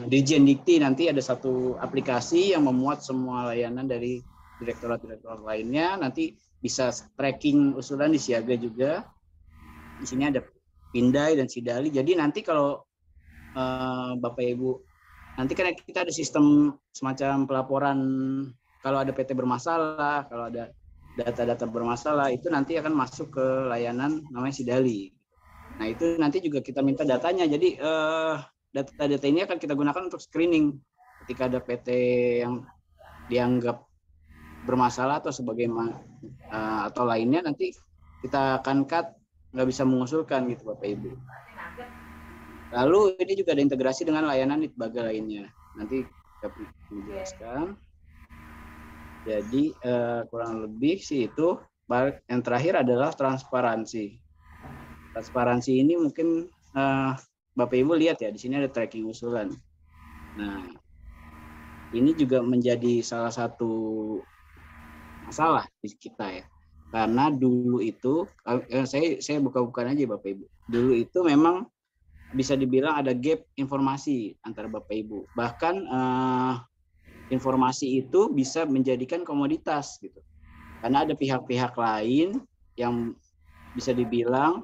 Dirjen Dikti nanti ada satu aplikasi yang memuat semua layanan dari direktorat-direktorat lainnya. Nanti bisa tracking usulan di Siaga juga. Di sini ada Pindai dan Sidali. Jadi nanti kalau Bapak Ibu, nanti kan kita ada sistem semacam pelaporan kalau ada PT bermasalah, kalau ada data-data bermasalah, itu nanti akan masuk ke layanan namanya Sidali. Nah itu nanti juga kita minta datanya. Jadi data-data ini akan kita gunakan untuk screening. Ketika ada PT yang dianggap bermasalah atau sebagaimana atau lainnya, nanti kita akan cut, nggak bisa mengusulkan gitu Bapak Ibu. Lalu ini juga ada integrasi dengan layanan Litbagga lainnya. Nanti kita menjelaskan. Jadi kurang lebih sih itu. Yang terakhir adalah transparansi. Transparansi ini mungkin Bapak Ibu lihat ya, di sini ada tracking usulan. Nah, ini juga menjadi salah satu masalah di kita ya. Karena dulu itu, saya buka-bukaan aja Bapak Ibu. Dulu itu memang bisa dibilang ada gap informasi antara Bapak Ibu. Bahkan informasi itu bisa menjadikan komoditas gitu. Karena ada pihak-pihak lain yang bisa dibilang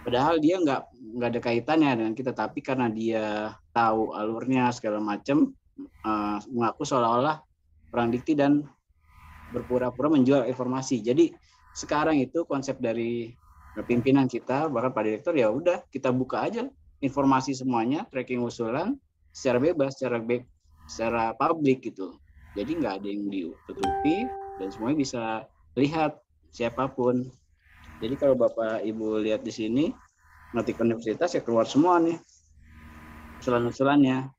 padahal dia nggak ada kaitannya dengan kita, tapi karena dia tahu alurnya segala macam, mengaku seolah-olah orang dikti dan berpura-pura menjual informasi. Jadi sekarang itu konsep dari pimpinan kita, bahkan Pak Direktur, ya udah kita buka aja informasi semuanya, tracking usulan secara bebas, secara publik gitu. Jadi nggak ada yang ditutupi dan semuanya bisa lihat siapapun. Jadi kalau Bapak Ibu lihat di sini, ngetik universitas ya keluar semua nih usulan-usulannya.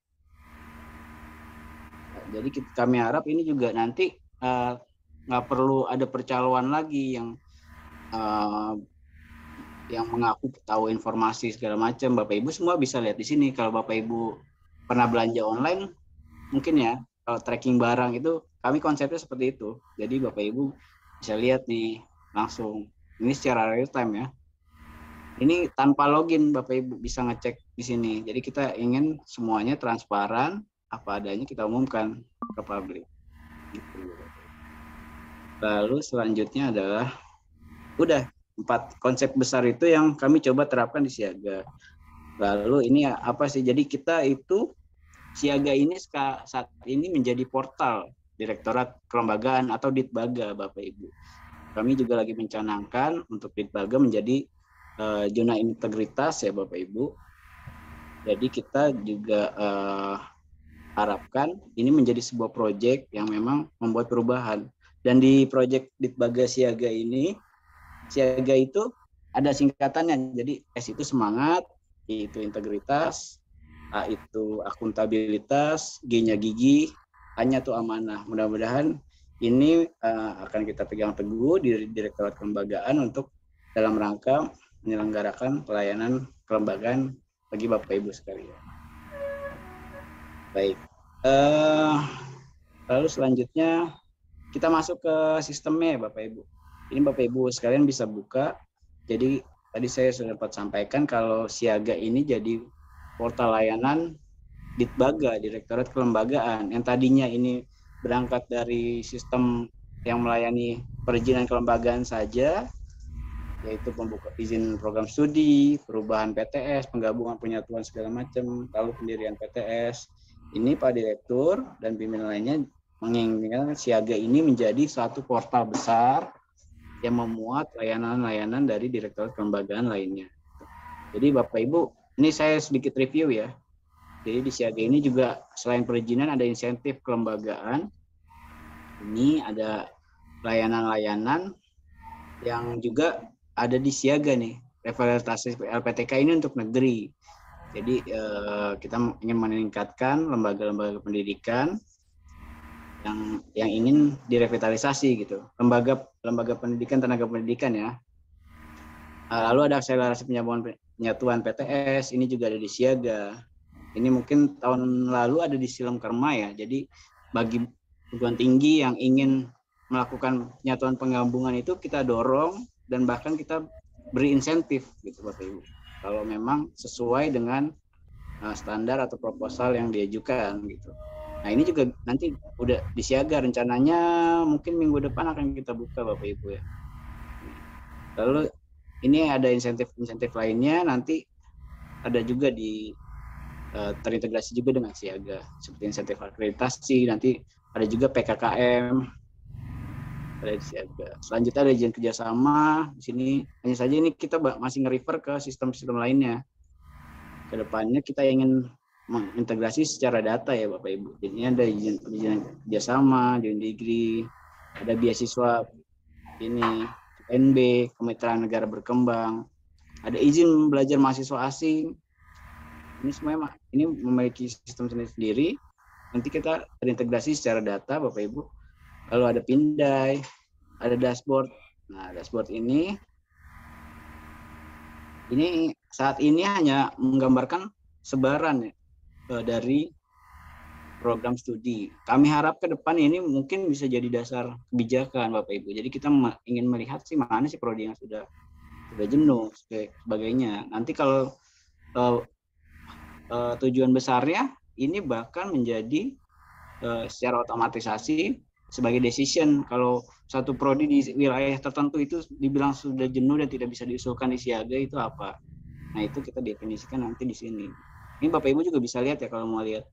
Jadi kami harap ini juga nanti nggak perlu ada percaloan lagi yang mengaku tahu informasi segala macam. Bapak Ibu semua bisa lihat di sini. Kalau Bapak Ibu pernah belanja online, mungkin ya kalau tracking barang itu kami konsepnya seperti itu. Jadi Bapak Ibu bisa lihat nih langsung. Ini secara real time ya. Ini tanpa login Bapak Ibu bisa ngecek di sini. Jadi kita ingin semuanya transparan, apa adanya kita umumkan ke publik. Gitu. Lalu selanjutnya adalah udah 4 konsep besar itu yang kami coba terapkan di Siaga. Lalu ini apa sih? Jadi kita itu Siaga ini saat ini menjadi portal Direktorat Kelembagaan atau Ditbagga Bapak Ibu. Kami juga lagi mencanangkan untuk Ditbagga menjadi zona integritas ya Bapak Ibu. Jadi kita juga harapkan ini menjadi sebuah proyek yang memang membuat perubahan. Dan di proyek Ditbagga Siaga ini, Siaga itu ada singkatannya. Jadi S itu semangat, I itu integritas, A itu akuntabilitas, G-nya gigi, A-nya tuh amanah. Mudah-mudahan ini akan kita pegang teguh di Direktorat Kelembagaan untuk dalam rangka menyelenggarakan pelayanan kelembagaan bagi Bapak Ibu sekalian. Baik. Lalu selanjutnya kita masuk ke sistemnya Bapak Ibu. Ini Bapak Ibu sekalian bisa buka. Jadi tadi saya sudah dapat sampaikan kalau Siaga ini jadi portal layanan Ditbagga, Direktorat Kelembagaan, yang tadinya ini berangkat dari sistem yang melayani perizinan kelembagaan saja, yaitu pembuka izin program studi, perubahan PTS, penggabungan penyatuan segala macam, lalu pendirian PTS. Ini Pak Direktur dan pimpinan lainnya menginginkan Siaga ini menjadi satu portal besar yang memuat layanan-layanan dari Direktorat Kelembagaan lainnya. Jadi Bapak Ibu, ini saya sedikit review ya. Jadi di Siaga ini juga selain perizinan ada insentif kelembagaan. Ini ada layanan-layanan yang juga ada di Siaga nih. Revitalisasi LPTK ini untuk negeri. Jadi kita ingin meningkatkan lembaga-lembaga pendidikan yang ingin direvitalisasi gitu. Lembaga pendidikan, tenaga pendidikan ya. Lalu ada akselerasi penyatuan PTS, ini juga ada di Siaga. Ini mungkin tahun lalu ada di Silom Kerma ya. Jadi bagi perguruan tinggi yang ingin melakukan penyatuan penggabungan itu kita dorong dan bahkan kita beri insentif gitu Bapak Ibu. Kalau memang sesuai dengan standar atau proposal yang diajukan gitu. Nah ini juga nanti udah disiaga, rencananya mungkin minggu depan akan kita buka Bapak Ibu ya. Lalu ini ada insentif lainnya, nanti ada juga terintegrasi juga dengan siaga, seperti insentif akreditasi, nanti ada juga PKKM, ada di siaga. Selanjutnya ada izin kerjasama. Di sini hanya saja ini kita masih nge-refer ke sistem-sistem lainnya. Kedepannya kita ingin mengintegrasi secara data ya Bapak Ibu. Jadi ada izin kerjasama, joint degree, ada beasiswa ini NB, Kemitraan Negara Berkembang, ada izin belajar mahasiswa asing. Ini semuanya ini memiliki sistem sendiri. Nanti kita terintegrasi secara data Bapak Ibu. Lalu ada Pindai, ada dashboard. Nah, dashboard ini saat ini hanya menggambarkan sebaran ya, dari program studi. Kami harap ke depan ini mungkin bisa jadi dasar kebijakan Bapak Ibu. Jadi kita ingin melihat sih mana sih prodi yang sudah jenuh sebagainya. Nanti kalau tujuan besarnya ini bahkan menjadi secara otomatisasi sebagai decision kalau satu prodi di wilayah tertentu itu dibilang sudah jenuh dan tidak bisa diusulkan di siaga itu apa. Nah itu kita definisikan nanti di sini. Ini Bapak Ibu juga bisa lihat ya kalau mau lihat.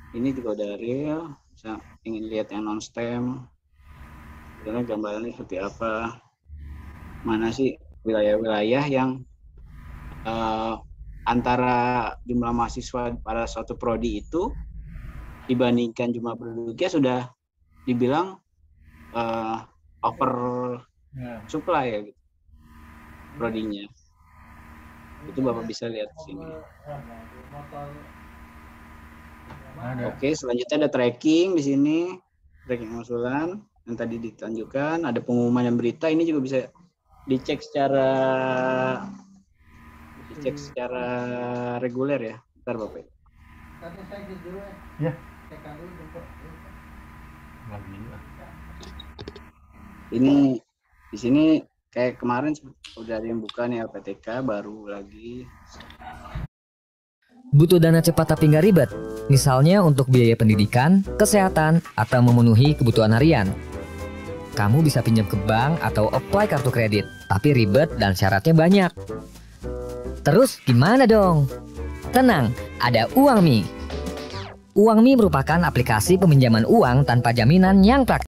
Ini juga udah real, bisa ingin lihat yang non STEM. Sebenarnya gambarannya seperti apa. Mana sih wilayah-wilayah yang antara jumlah mahasiswa pada suatu prodi itu dibandingkan jumlah penduduknya sudah dibilang over supply ya gitu, prodinya. Itu Bapak bisa lihat di sini. Oke, selanjutnya ada tracking di sini, tracking usulan yang tadi ditunjukkan, ada pengumuman dan berita. Ini juga bisa dicek secara reguler ya. Bentar Bapak. Ya. Ini di sini kayak kemarin udah ada yang buka nih LPTK, baru lagi. Butuh dana cepat tapi nggak ribet, misalnya untuk biaya pendidikan, kesehatan, atau memenuhi kebutuhan harian. Kamu bisa pinjam ke bank atau apply kartu kredit, tapi ribet dan syaratnya banyak. Terus gimana dong? Tenang, ada Uangmi. Uangmi merupakan aplikasi peminjaman uang tanpa jaminan yang praktis.